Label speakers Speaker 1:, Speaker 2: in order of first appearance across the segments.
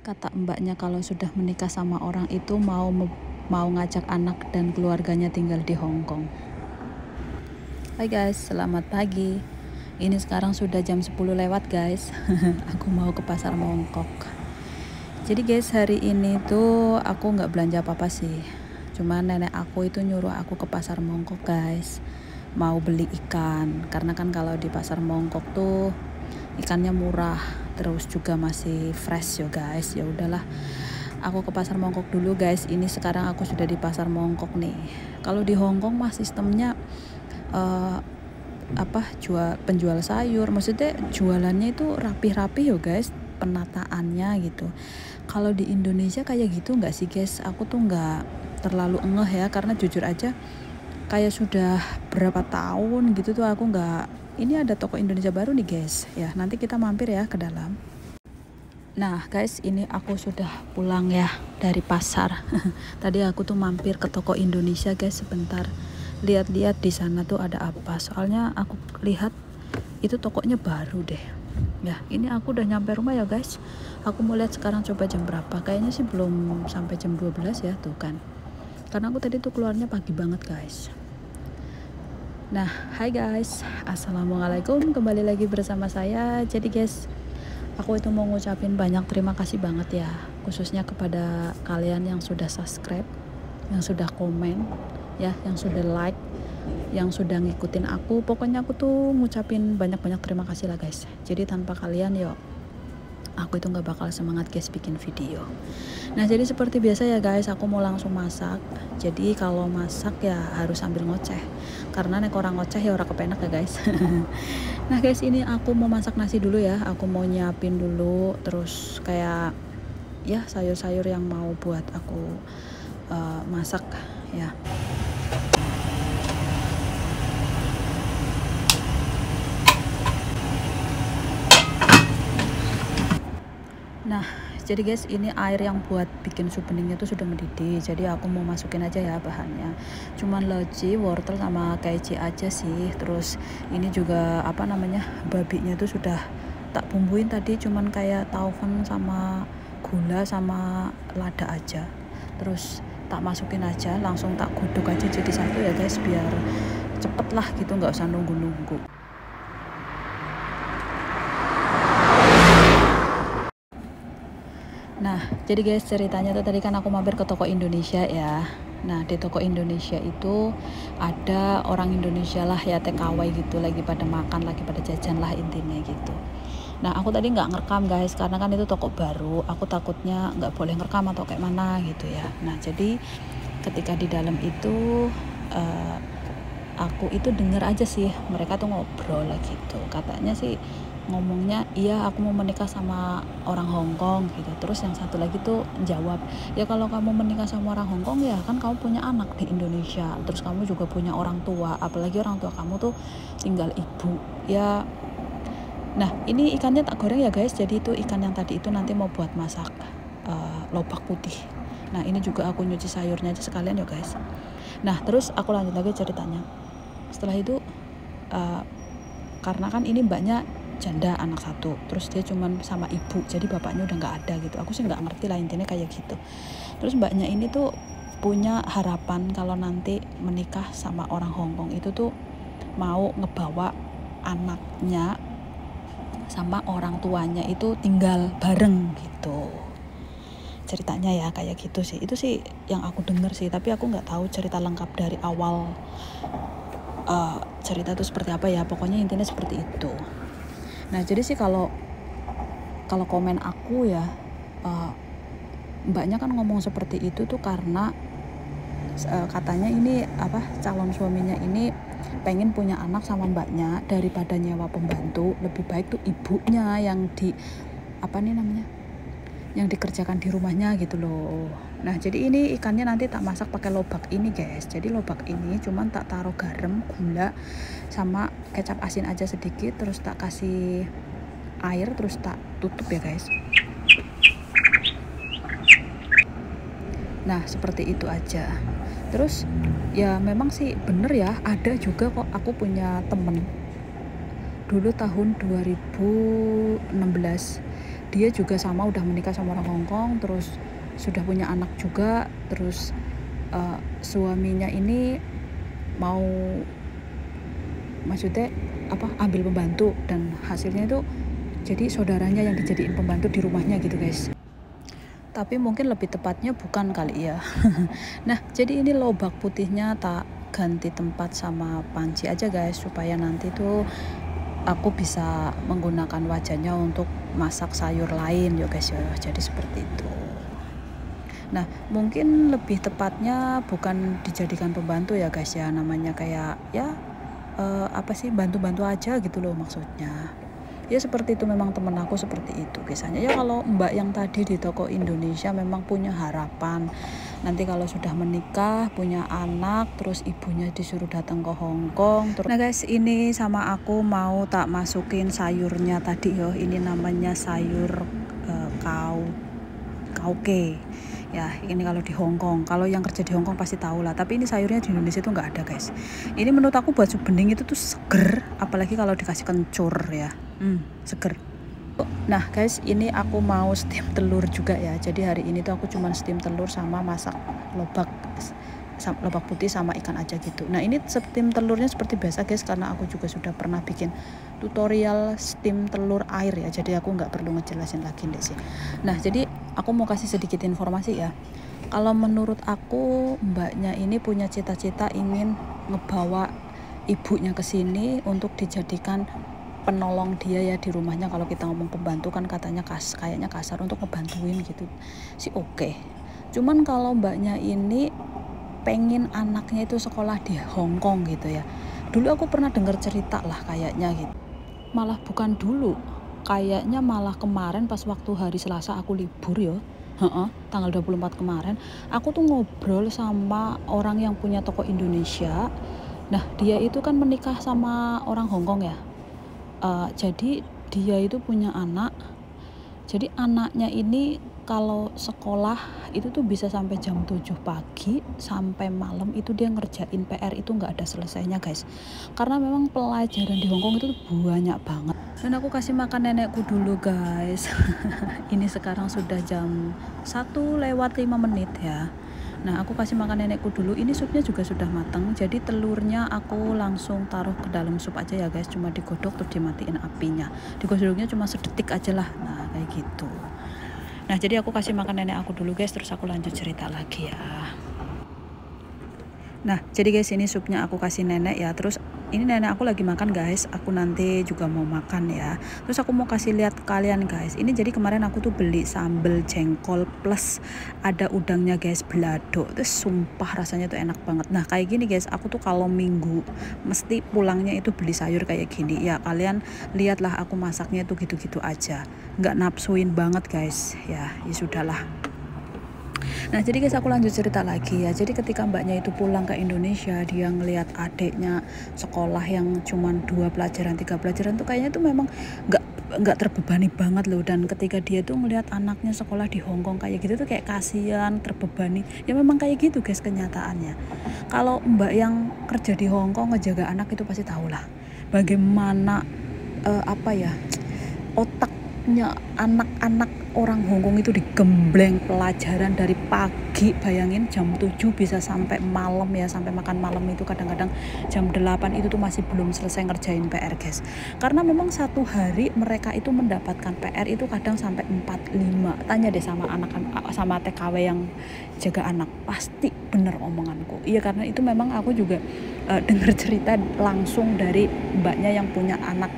Speaker 1: Kata mbaknya kalau sudah menikah sama orang itu mau ngajak anak dan keluarganya tinggal di Hong Kong. Hai guys, selamat pagi. Ini sekarang sudah jam 10 lewat guys. Aku mau ke pasar Mongkok. Jadi guys, hari ini tuh aku nggak belanja apa-apa sih. Cuman nenek aku itu nyuruh aku ke pasar Mongkok guys. Mau beli ikan. Karena kan kalau di pasar Mongkok tuh ikannya murah, terus juga masih fresh ya guys. Ya udahlah, aku ke pasar Mongkok dulu guys. Ini sekarang aku sudah di pasar Mongkok nih. Kalau di Hong Kong mah sistemnya penjual sayur, maksudnya jualannya itu rapi-rapi ya guys, penataannya gitu. Kalau di Indonesia kayak gitu nggak sih guys? Aku tuh nggak terlalu ngeh ya, karena jujur aja kayak sudah berapa tahun gitu tuh aku nggak. Ini ada toko Indonesia baru nih guys, ya nanti kita mampir ya ke dalam. Nah guys, ini aku sudah pulang ya dari pasar. Tadi aku tuh mampir ke toko Indonesia guys sebentar, lihat-lihat di sana tuh ada apa. Soalnya aku lihat itu tokonya baru deh. Ya ini aku udah nyampe rumah ya guys. Aku mau lihat sekarang coba jam berapa. Kayaknya sih belum sampai jam 12 ya tuh kan. Karena aku tadi tuh keluarnya pagi banget guys. Nah, hai guys, assalamualaikum, kembali lagi bersama saya. Jadi guys, aku itu mau ngucapin banyak terima kasih banget ya, khususnya kepada kalian yang sudah subscribe, yang sudah komen, ya, yang sudah like, yang sudah ngikutin aku. Pokoknya aku tuh ngucapin banyak-banyak terima kasih lah guys. Jadi tanpa kalian yuk, aku itu nggak bakal semangat guys bikin video. Nah jadi seperti biasa ya guys, aku mau langsung masak. Jadi kalau masak ya harus sambil ngoceh, karena nek orang ngoceh ya orang kepenak ya guys. Nah guys, ini aku mau masak nasi dulu ya. Aku mau nyiapin dulu, terus kayak ya sayur-sayur yang mau buat aku masak ya. Nah jadi guys, ini air yang buat bikin sup beningnya tuh sudah mendidih. Jadi aku mau masukin aja ya bahannya. Cuman loji, wortel sama kaici aja sih. Terus ini juga babinya tuh sudah tak bumbuin tadi, cuman kayak taufen sama gula sama lada aja. Terus tak masukin aja, langsung tak godok aja jadi satu ya guys, biar cepet lah gitu, nggak usah nunggu-nunggu. Nah, jadi guys, ceritanya tuh tadi kan aku mampir ke toko Indonesia ya. Nah, di toko Indonesia itu ada orang Indonesia lah ya, TKW gitu, lagi pada makan, lagi pada jajan lah intinya gitu. Nah, aku tadi nggak ngerekam guys, karena kan itu toko baru. Aku takutnya nggak boleh ngerekam atau kayak mana gitu ya. Nah, jadi ketika di dalam itu aku itu denger aja sih mereka tuh ngobrol gitu. Katanya sih ngomongnya, iya aku mau menikah sama orang Hong Kong gitu. Terus yang satu lagi tuh jawab, ya kalau kamu menikah sama orang Hong Kong ya kan kamu punya anak di Indonesia, terus kamu juga punya orang tua, apalagi orang tua kamu tuh tinggal ibu ya. Nah ini ikannya tak goreng ya guys. Jadi itu ikan yang tadi itu nanti mau buat masak lobak putih. Nah ini juga aku nyuci sayurnya aja sekalian ya guys. Nah terus aku lanjut lagi ceritanya. Setelah itu karena kan ini mbaknya janda anak satu, terus dia cuman sama ibu, jadi bapaknya udah nggak ada gitu. Aku sih nggak ngerti lah, intinya kayak gitu. Terus mbaknya ini tuh punya harapan kalau nanti menikah sama orang Hong Kong itu tuh mau ngebawa anaknya sama orang tuanya itu tinggal bareng gitu ceritanya ya, kayak gitu sih. Itu sih yang aku denger sih, tapi aku nggak tahu cerita lengkap dari awal cerita itu seperti apa ya. Pokoknya intinya seperti itu. Nah jadi sih kalau komen aku ya, mbaknya kan ngomong seperti itu tuh karena katanya ini calon suaminya ini pengen punya anak sama mbaknya, daripada nyewa pembantu lebih baik tuh ibunya yang yang dikerjakan di rumahnya gitu loh. Nah jadi ini ikannya nanti tak masak pakai lobak ini guys. Jadi lobak ini cuman tak taruh garam, gula sama kecap asin aja sedikit, terus tak kasih air, terus tak tutup ya guys. Nah seperti itu aja. Terus ya memang sih bener ya, ada juga kok, aku punya temen dulu tahun 2016 dia juga sama udah menikah sama orang Hong Kong, terus sudah punya anak juga, terus suaminya ini mau maksudnya ambil pembantu, dan hasilnya itu jadi saudaranya yang dijadiin pembantu di rumahnya gitu guys. Tapi mungkin lebih tepatnya bukan kali ya. Nah jadi ini lobak putihnya tak ganti tempat sama panci aja guys, supaya nanti tuh aku bisa menggunakan wajannya untuk masak sayur lain ya guys ya. Jadi seperti itu. Nah mungkin lebih tepatnya bukan dijadikan pembantu ya guys ya, namanya kayak ya bantu-bantu aja gitu loh maksudnya. Ya seperti itu, memang temen aku seperti itu kisahnya. Ya kalau mbak yang tadi di toko Indonesia memang punya harapan nanti kalau sudah menikah punya anak, terus ibunya disuruh datang ke Hong Kong. Nah guys, ini sama aku mau tak masukin sayurnya tadi yo. Ini namanya sayur kauke ya. Ini kalau di Hong Kong, kalau yang kerja di Hong Kong pasti tahu lah, tapi ini sayurnya di Indonesia itu nggak ada guys. Ini menurut aku buat sup bening itu tuh seger, apalagi kalau dikasih kencur ya, seger. Nah guys, ini aku mau steam telur juga ya. Jadi hari ini tuh aku cuma steam telur sama masak lobak putih sama ikan aja gitu. Nah ini steam telurnya seperti biasa guys, karena aku juga sudah pernah bikin tutorial steam telur air ya, jadi aku nggak perlu ngejelasin lagi deh sih. Nah jadi aku mau kasih sedikit informasi ya. Kalau menurut aku, mbaknya ini punya cita-cita ingin ngebawa ibunya ke sini untuk dijadikan penolong dia ya di rumahnya. Kalau kita ngomong pembantu kan katanya kayaknya kasar, untuk ngebantuin gitu sih oke. Cuman kalau mbaknya ini pengen anaknya itu sekolah di Hong Kong gitu ya. Dulu aku pernah dengar cerita lah kayaknya gitu. Malah bukan dulu, kayaknya malah kemarin pas waktu hari Selasa aku libur ya. Tanggal 24 kemarin aku tuh ngobrol sama orang yang punya toko Indonesia. Nah dia itu kan menikah sama orang Hong Kong ya. Jadi dia itu punya anak. Jadi anaknya ini kalau sekolah itu tuh bisa sampai jam 7 pagi sampai malam itu dia ngerjain PR itu nggak ada selesainya guys. Karena memang pelajaran di Hong Kong itu tuh banyak banget. Dan aku kasih makan nenekku dulu guys. Ini sekarang sudah jam 1:05 ya. Nah aku kasih makan nenekku dulu. Ini supnya juga sudah matang, jadi telurnya aku langsung taruh ke dalam sup aja ya guys, cuma digodok terus dimatiin apinya. Digodoknya cuma sedetik aja lah. Nah kayak gitu. Nah jadi aku kasih makan nenek aku dulu guys, terus aku lanjut cerita lagi ya. Nah jadi guys, ini supnya aku kasih nenek ya. Terus ini nenek aku lagi makan guys, aku nanti juga mau makan ya. Terus aku mau kasih lihat ke kalian guys. Ini jadi kemarin aku tuh beli sambal jengkol plus ada udangnya guys, belado. Terus sumpah rasanya tuh enak banget. Nah kayak gini guys, aku tuh kalau minggu mesti pulangnya itu beli sayur kayak gini ya. Kalian lihatlah aku masaknya tuh gitu-gitu aja, nggak nafsuin banget guys ya. Ya sudahlah. Nah jadi guys, aku lanjut cerita lagi ya. Jadi ketika mbaknya itu pulang ke Indonesia, dia ngelihat adiknya sekolah yang cuman 2 pelajaran 3 pelajaran tuh kayaknya tuh memang nggak terbebani banget loh. Dan ketika dia tuh ngelihat anaknya sekolah di Hong Kong kayak gitu tuh kayak kasihan, terbebani. Ya memang kayak gitu guys kenyataannya. Kalau mbak yang kerja di Hong Kong ngejaga anak itu pasti tahu lah bagaimana otaknya anak-anak orang Hong Kong itu digembleng pelajaran dari pagi. Bayangin jam 7 bisa sampai malam ya, sampai makan malam itu kadang-kadang jam 8 itu tuh masih belum selesai ngerjain PR guys. Karena memang satu hari mereka itu mendapatkan PR itu kadang sampai 4-5. Tanya deh sama TKW yang jaga anak, pasti bener omonganku. Iya, karena itu memang aku juga dengar cerita langsung dari mbaknya yang punya anak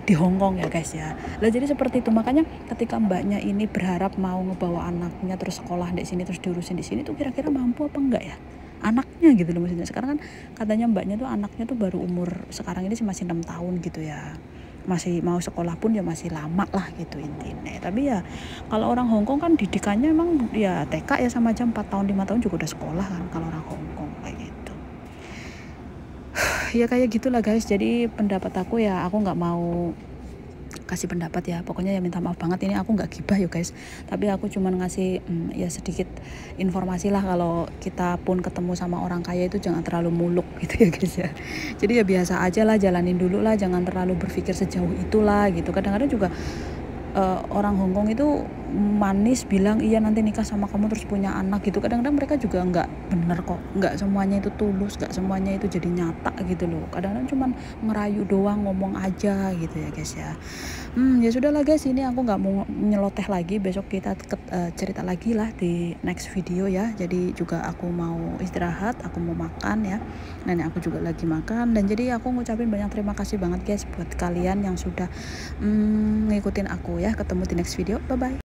Speaker 1: di Hong Kong ya guys ya. Lah jadi seperti itu, makanya ketika mbaknya ini berharap mau ngebawa anaknya terus sekolah di sini terus diurusin di sini tuh kira-kira mampu apa enggak ya anaknya gitu loh maksudnya. Sekarang kan katanya mbaknya tuh anaknya tuh baru umur sekarang ini masih 6 tahun gitu ya. Masih mau sekolah pun ya masih lama lah gitu intinya. Tapi ya kalau orang Hong Kong kan didikannya emang ya TK ya sama aja 4 tahun 5 tahun juga udah sekolah kan kalau orang Hong Kong kayak gitu. Ya kayak gitulah guys. Jadi pendapat aku ya, aku nggak mau kasih pendapat ya. Pokoknya ya minta maaf banget, ini aku nggak gibah ya guys, tapi aku cuman ngasih ya sedikit informasi lah, kalau kita pun ketemu sama orang kaya itu jangan terlalu muluk gitu ya guys ya. Jadi ya biasa aja lah, jalanin dulu lah, jangan terlalu berpikir sejauh itulah gitu. Kadang-kadang juga orang Hongkong itu manis bilang iya nanti nikah sama kamu terus punya anak gitu. Kadang-kadang mereka juga nggak bener kok, nggak semuanya itu tulus, nggak semuanya itu jadi nyata gitu loh. Kadang-kadang cuman ngerayu doang, ngomong aja gitu ya guys ya. Ya sudahlah guys, ini aku nggak mau nyeloteh lagi, besok kita cerita lagi lah di next video ya. Jadi juga aku mau istirahat, aku mau makan ya, nenek aku juga lagi makan. Dan jadi aku ngucapin banyak terima kasih banget guys buat kalian yang sudah ngikutin aku ya. Ketemu di next video, bye bye.